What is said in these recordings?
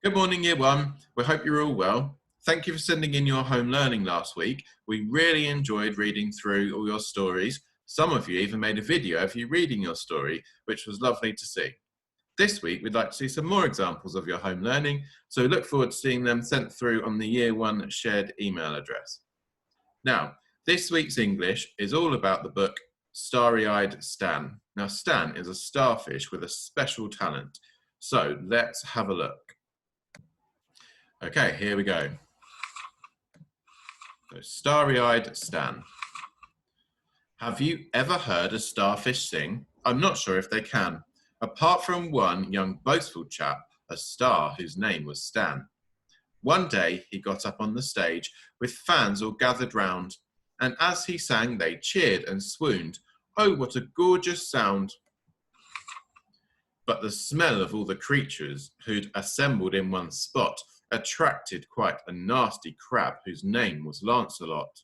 Good morning, Year 1. We hope you're all well. Thank you for sending in your home learning last week. We really enjoyed reading through all your stories. Some of you even made a video of you reading your story, which was lovely to see. This week, we'd like to see some more examples of your home learning, so look forward to seeing them sent through on the Year 1 shared email address. Now, this week's English is all about the book Starry-Eyed Stan. Now, Stan is a starfish with a special talent, so let's have a look. Okay, here we go. So, Starry-Eyed Stan. Have you ever heard a starfish sing? I'm not sure if they can. Apart from one young boastful chap, a star whose name was Stan. One day he got up on the stage with fans all gathered round, and as he sang they cheered and swooned. Oh, what a gorgeous sound! But the smell of all the creatures who'd assembled in one spot attracted quite a nasty crab whose name was Lancelot.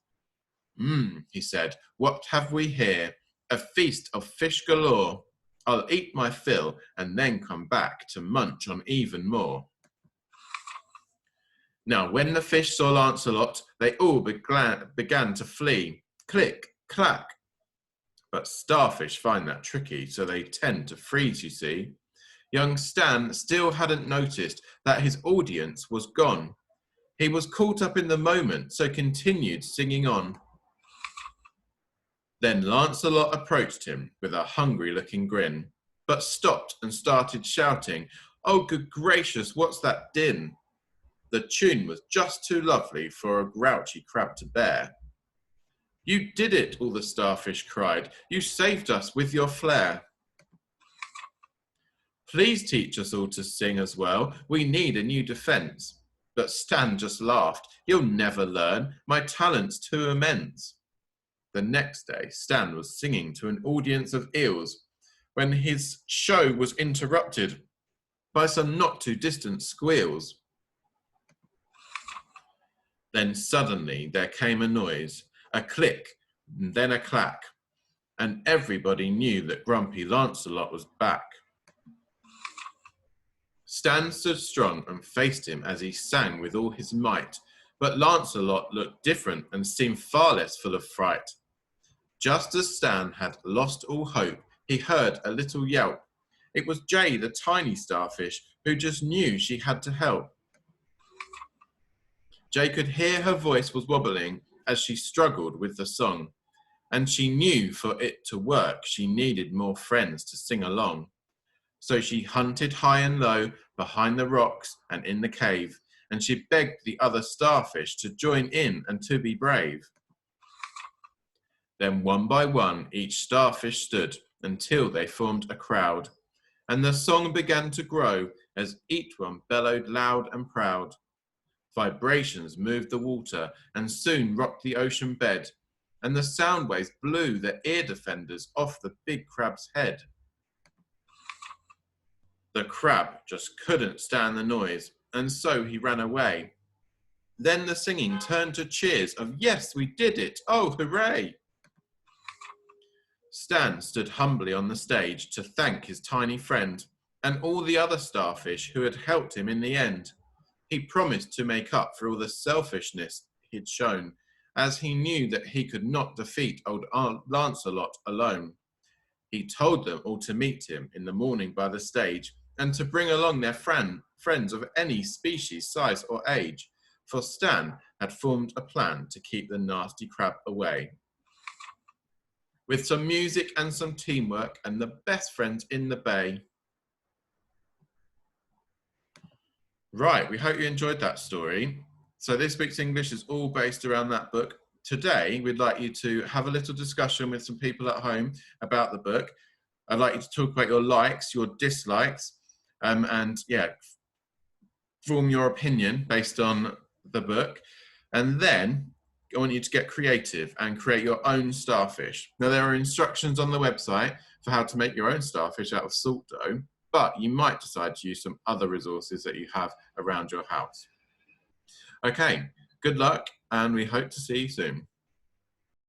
He said, what have we here? A feast of fish galore. I'll eat my fill and then come back to munch on even more. Now, when the fish saw Lancelot, they all began to flee. Click, clack. But starfish find that tricky, so they tend to freeze, you see. Young Stan still hadn't noticed that his audience was gone. He was caught up in the moment, so continued singing on. Then Lancelot approached him with a hungry-looking grin, but stopped and started shouting, oh, good gracious, what's that din? The tune was just too lovely for a grouchy crab to bear. You did it, all the starfish cried. You saved us with your flair. Please teach us all to sing as well. We need a new defense. But Stan just laughed. You'll never learn. My talent's too immense. The next day, Stan was singing to an audience of eels when his show was interrupted by some not too distant squeals. Then suddenly there came a noise, a click, and then a clack, and everybody knew that grumpy Lancelot was back. Stan stood strong and faced him as he sang with all his might, but Lancelot looked different and seemed far less full of fright. Just as Stan had lost all hope, he heard a little yelp. It was Jay, the tiny starfish, who just knew she had to help. Jay could hear her voice was wobbling as she struggled with the song, and she knew for it to work she needed more friends to sing along. So she hunted high and low, behind the rocks and in the cave, and she begged the other starfish to join in and to be brave. Then one by one each starfish stood until they formed a crowd, and the song began to grow as each one bellowed loud and proud. Vibrations moved the water and soon rocked the ocean bed, and the sound waves blew the ear defenders off the big crab's head. The crab just couldn't stand the noise, and so he ran away. Then the singing turned to cheers of, yes, we did it, oh, hooray! Stan stood humbly on the stage to thank his tiny friend and all the other starfish who had helped him in the end. He promised to make up for all the selfishness he'd shown, as he knew that he could not defeat old Lancelot alone. He told them all to meet him in the morning by the stage, and to bring along their friends of any species, size or age, for Stan had formed a plan to keep the nasty crab away. With some music and some teamwork and the best friends in the bay. Right, we hope you enjoyed that story. So this week's English is all based around that book. Today, we'd like you to have a little discussion with some people at home about the book. I'd like you to talk about your likes, your dislikes, and form your opinion based on the book. And then I want you to get creative and create your own starfish. Now, there are instructions on the website for how to make your own starfish out of salt dough, but you might decide to use some other resources that you have around your house. Okay, good luck, and we hope to see you soon.